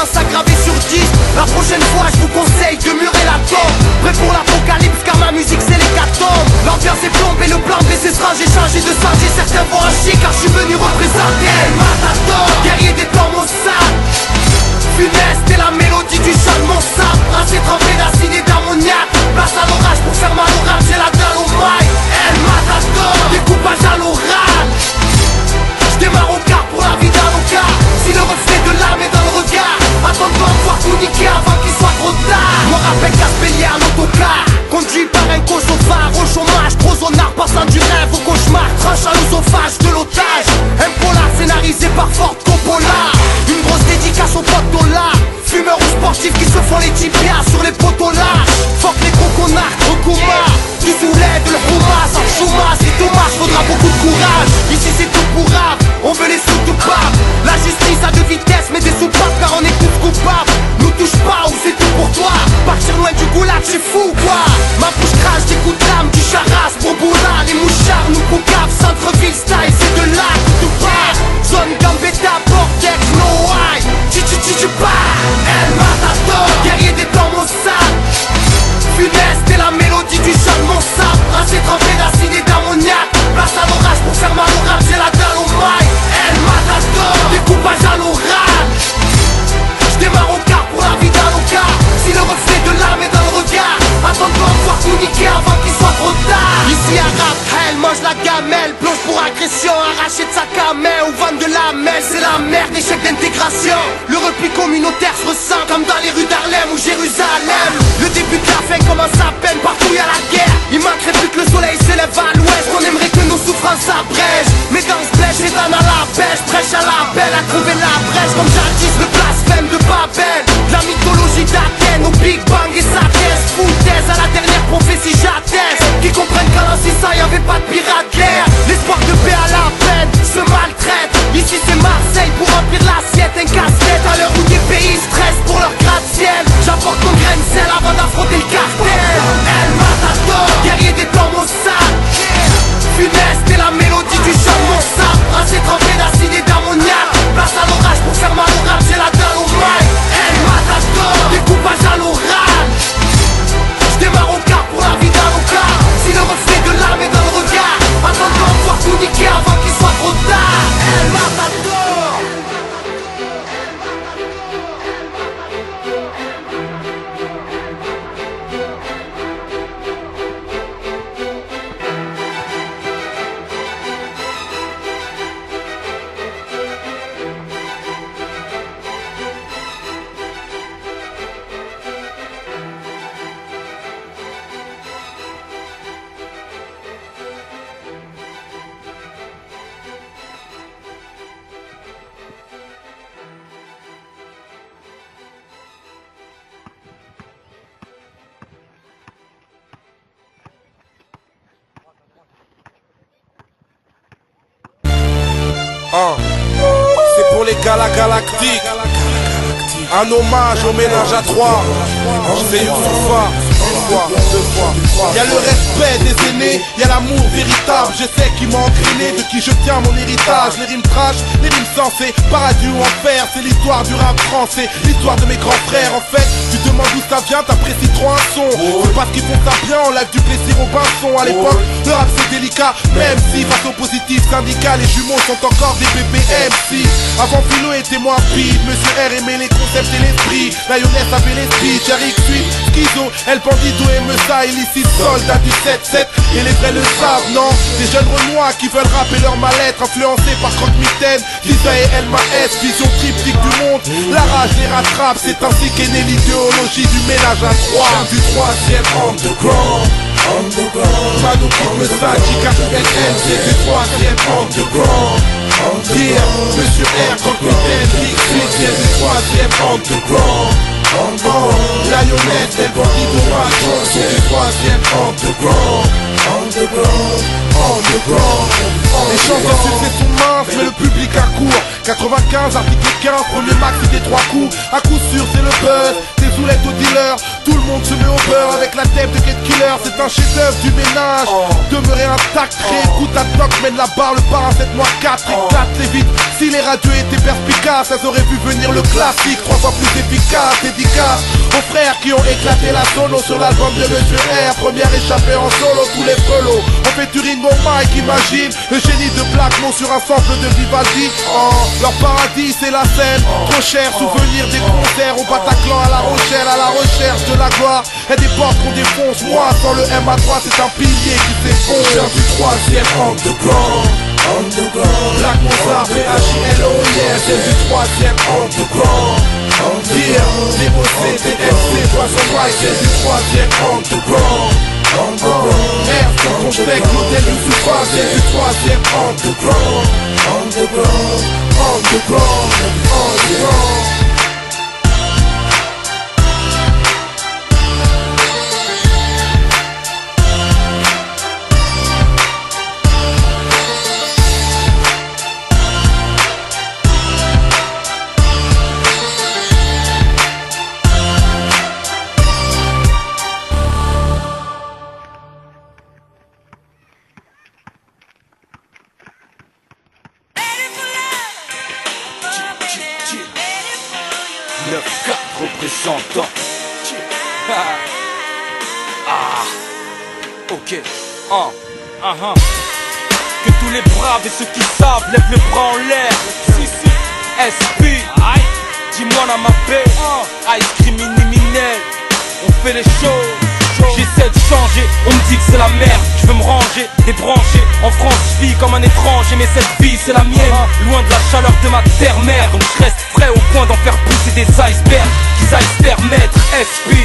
silence aggravé sur 10. La prochaine fois je vous conseille de murer la tombe. Prêt pour l'apocalypse car ma musique c'est l'hécatombe. L'ambiance est plombée, le plan B c'est strange. J'ai changé de singe et certains vont en chier car je suis venu représenter El Matador, guerrier des temps maussades. Funeste est la mélodie du chant de mon sabre. Brassé trempé d'acide et d'ammoniac. Place à l'orage pour faire mal au rap, j'ai la dalle au mail. El Matador, découpage à l'oral. J'démarre au quart pour la vie d'un local. Si le reflet de l'âme est dans le regard, attends-toi de voir tout niquer avant qu'il soit trop tard. Moi rappelle Caspellier en autocar, conduit par un cochon phare au chômage, trop zonard, passant du rêve au cauchemar, tranche à l'osophage de l'otage. Un polar scénarisé par Ford Coppola. Une grosse dédicace aux potes dollars. Fumeurs ou sportifs qui se font les tibias sur les poteaux larges. Fuck les coconards, recoumas. Du soulève, le houma, sans chouma. C'est dommage, faudra beaucoup de courage. Ici c'est tout pour rap, on veut les sous tout pape. La justice a deux vitesses mais des soupapes car on est tous coupables. Nous touche pas ou c'est tout pour toi. Partir loin du goulag, c'est fou quoi. Ma bouche crache des coups d'âme, du charas, Boboula. Les mouchards nous poucavent, centre-ville style, c'est de là que tout part. Zone Gambetta, Vortex, no high. El Matador, guerrier des temps maussades. Funeste est la mélodie du chant de mon sabre. Brassé trempé d'acide et d'ammoniac. Place à l'orage pour faire mal au rap, j'ai la dalle au mail. El Matador, découpage à l'oral. J'démarre au quart pour la vie d'un local. Si le reflet de l'âme est dans le regard, attends-toi de voir tout niquer avant qu'il soit trop tard. Ici à rap, elle mange la gamelle. Plonge pour agression, arraché de sa camelle. Ou vendre de la mêle, c'est la merde, échec d'intégration. Le repli communautaire se ressent comme dans les rues d'Harlem ou Jérusalem. Le début de la fin commence à peine, partout y'a la guerre. Il manquerait plus que le soleil s'élève à l'ouest. On aimerait que nos souffrances s'abrègent. Mais dans ce blèche, les dames à la pêche. Prêche à la belle, à trouver la brèche. Comme jadis, le blasphème de Babel. De la mythologie d'Athènes au Big Bang et sa thèse. Foutaise à la dernière prophétie j'atteste. Qui comprennent qu'en ça y'avait pas de pirate guerre. L'espoir de paix à la peine se maltraite. Ici c'est Marseille pour remplir l'assiette. Un casse-tête à l'heure où des pays stressent pour leur gratte-ciel. J'apporte mon grain de sel avant d'affronter le cartel. El Matador, guerrier des temps maussades. Funeste est la mélodie du chant de mon sabre. Brassé trempé d'acide et d'ammoniac. Place à l'orage pour faire mal au rap, j'ai la dalle au mail. El Matador, découpage à l'oral. J'démarre au quart pour la vie d'un local. Si le reflet de l'âme est dans le regard, attends-toi de voir tout niquer avant qu'il soit trop tard. El Matador. C'est pour les Galactiques. Un hommage au ménage à trois. C'est Youssoufa. Une fois, deux fois. Y'a le respect des aînés, y'a l'amour véritable. Je sais qui m'a entraîné, de qui je tiens mon héritage. Les rimes trash, les rimes sensées, paradis ou enfer. C'est l'histoire du rap français, l'histoire de mes grands frères. En fait, tu demandes d'où ça vient, t'apprécies trop un son. C'est parce qu'ils font ça bien, on l'a du plaisir au pinson. À l'époque, le rap c'est délicat, même si face au positif syndical, les jumeaux sont encore des BPMC. Avant Philo était moins rapide, Monsieur R aimait les concepts et l'esprit. Lioness avait l'esprit, Tariq suit, Schizo, El Bandito et Meusa, illicite, soldat du 7-7. Et les vrais le savent, non. Des jeunes renois qui veulent rapper leur mal-être, influencés par Croque-Mitaine, Lisa et Elma S, vision triptyque du monde. La rage les rattrape, c'est ainsi qu'est née l'idéologie du ménage à trois. Du troisième underground. Manu Kid, Meusa, JKNN, c'est du troisième underground. Yeah, Monsieur R, Croque-Mitaine, Big Sweet, c'est du troisième underground. Lioness, El Bandito, Macho, c'est du troisième underground. Les chances d'un succès sont minces, mais le public accourt. 95, article 15, premier max, c'était 3 coups. À coup sûr, c'est le buzz. Tes sous l'aide au dealer. Tout le monde se met au beurre avec la tête de Get Killer. C'est un chef-d'œuvre du ménage. Demeurer intact, réécoute à toc, mène la barre, le parrain 7 mois 4 éclate les vite. Si les radios étaient perspicaces, elles auraient vu venir le classique 3 fois plus efficace. Dédicace aux frères qui ont éclaté la sono sur l'album de Monsieur R. Première échappée en solo, tous les frelots. On fait Turing mon mic, imagine le génie de Blackmo sur un sample de Vivaldi. Leur paradis c'est la scène, trop cher, souvenir des concerts au Bataclan à La Rochelle, à la recherche de la gloire. Et des portes qu'on défonce, moi sans le MA3 c'est un pilier qui s'effondre. J'ai du 3e underground. Black Mozart, B-H-I-L-O, yeah, c'est du 3e underground. Yeah, niveau CDFC, Poisson White, c'est du 3e underground. R, sur ton steak, l'hôtel du Soufa, c'est du 3e underground. Underground. Représentant. Ok. Que tous les braves et ceux qui savent lèvent les bras en l'air. SP. Dis-moi dans ma paix. Ice criminel. On fait les choses. J'essaie de changer, on me dit que c'est la merde. Je veux me ranger, débrancher. En France je vis comme un étranger, mais cette vie c'est la mienne. Loin de la chaleur de ma terre-mère. Donc je reste frais au point d'en faire pousser des icebergs qu'ils aillent se permettre. SP,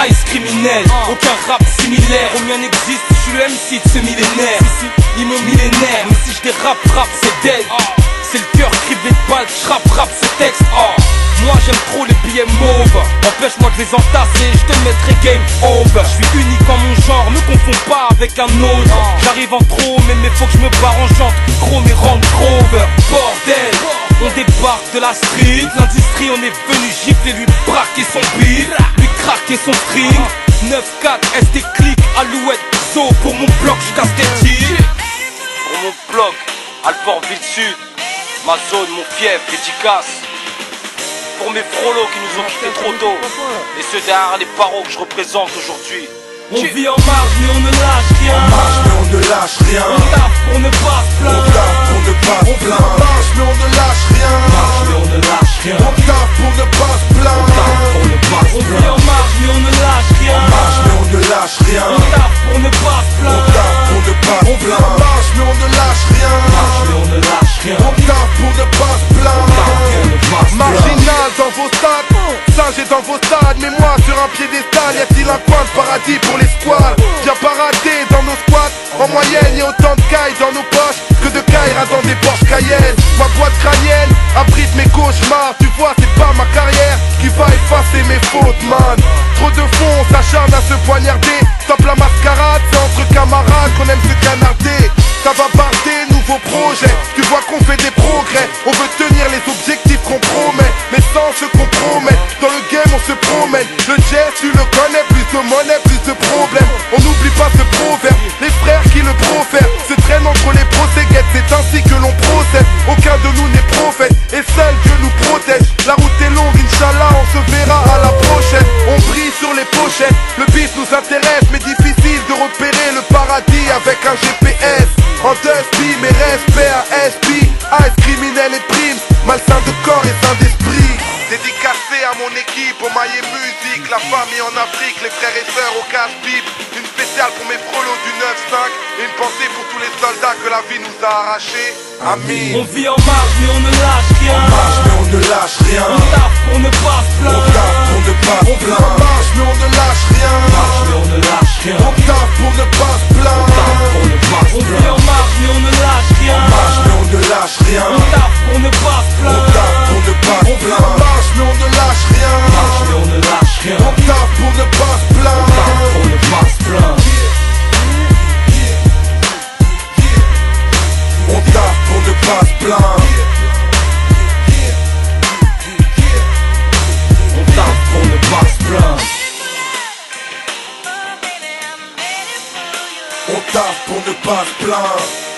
ice criminel. Aucun rap similaire au mien n'existe. Je suis le MC de ce millénaire. Millénaire, mais si je dérape, rap c'est dead. C'est le cœur criblé de balles, j'rappe, rap ce texte. Moi j'aime trop les billets mauves. Empêche-moi de les entasser, je te mettrai game over. Je suis unique en mon genre, me confonds pas avec un autre. J'arrive en trop, mais faut que je me barre en jante. Gros mais Range Rover, bordel. On débarque de la street, l'industrie on est venu gifler, lui braquer son beat, lui craquer son string. 9-4, ST click, Alouette, Zo. Pour mon bloc, j'casse des tirs. Pour mon bloc, Alfortville Sud, ma zone, mon fief, dédicace. Pour mes frolos qui nous ont quittés trop tôt. Et ceux derrière les barreaux que je représente aujourd'hui. On vit en marge mais on ne lâche rien. En marche mais on ne lâche rien. On tape pour ne pas se plaindre. On tape pour ne pas se plaindre. On marche mais on ne lâche rien. Marche mais on ne lâche rien. On tape pour ne pas se plaindre. Pour ne pas se On vit plaindre. en marge mais on ne lâche rien. On marche mais on ne lâche rien. On tape pour ne pas se On plaindre. tape pour ne pas se On plaindre. marche mais on ne lâche rien. Marche mais on ne lâche rien. On tape pour ne pas se plaindre. Marginal dans vos stades, singe est dans vos stades. Mais moi sur un piédestal, y a-t-il un coin de paradis pour les squales? Viens parader dans nos squats. En moyenne y'a autant de cailles dans nos poches que de Kaira dans des Porsche Cayenne. Ma boîte crânienne abrite mes cauchemars. Tu vois c'est pas ma carrière qui va effacer mes fautes man. Trop de fond, on s'acharne à se poignarder. Stop la mascarade, c'est entre camarades qu'on aime se canarder. Ça va barder, nouveau projet. Tu vois qu'on fait des progrès. On veut tenir les objectifs qu'on promet, mais sans se compromettre. Dans le game on se promène. Le jazz tu le connais, plus de monnaie, plus de problèmes. On n'oublie pas ce proverbe, les frères qui le profèrent se traînent entre les procéguettes, c'est ainsi que l'on procède. Aucun de nous n'est prophète, et seul Dieu nous protège. La route est longue, Inch'Allah, on se verra à la prochaine. On brille sur les pochettes, le beat nous intéresse, mais difficile de repérer le paradis avec un GPS. En dusty, mes respects à SP, Ice criminel et primes, malsain de corps et sain d'esprit. Dédicacé à mon équipe, au maillet musique, la famille en Afrique, les frères et sœurs au casse-pipe. Une spéciale pour mes prolos du 9-5, et une pensée pour tous les soldats que la vie nous a arrachés. Amin. On vit en marge mais on ne lâche rien. On marche mais on ne lâche rien. On tape pour ne pas se On plaindre. tape pour ne pas se On plaindre. marche mais on ne lâche rien. Marche mais on ne lâche rien. On tape pour ne pas se plaindre. Pour ne pas se On vit plaindre. en marge mais on ne lâche rien. Marche mais on ne lâche rien. On tape pour ne pas se On plaindre. tape pour ne pas se plaindre. Marche mais on ne lâche rien. Marche mais on ne lâche rien. On tape pour ne pas se plaindre. Pour ne pas se plaindre. On tape pour ne pas se plaindre. On tape pour ne pas se plaindre. On tape pour ne pas se plaindre.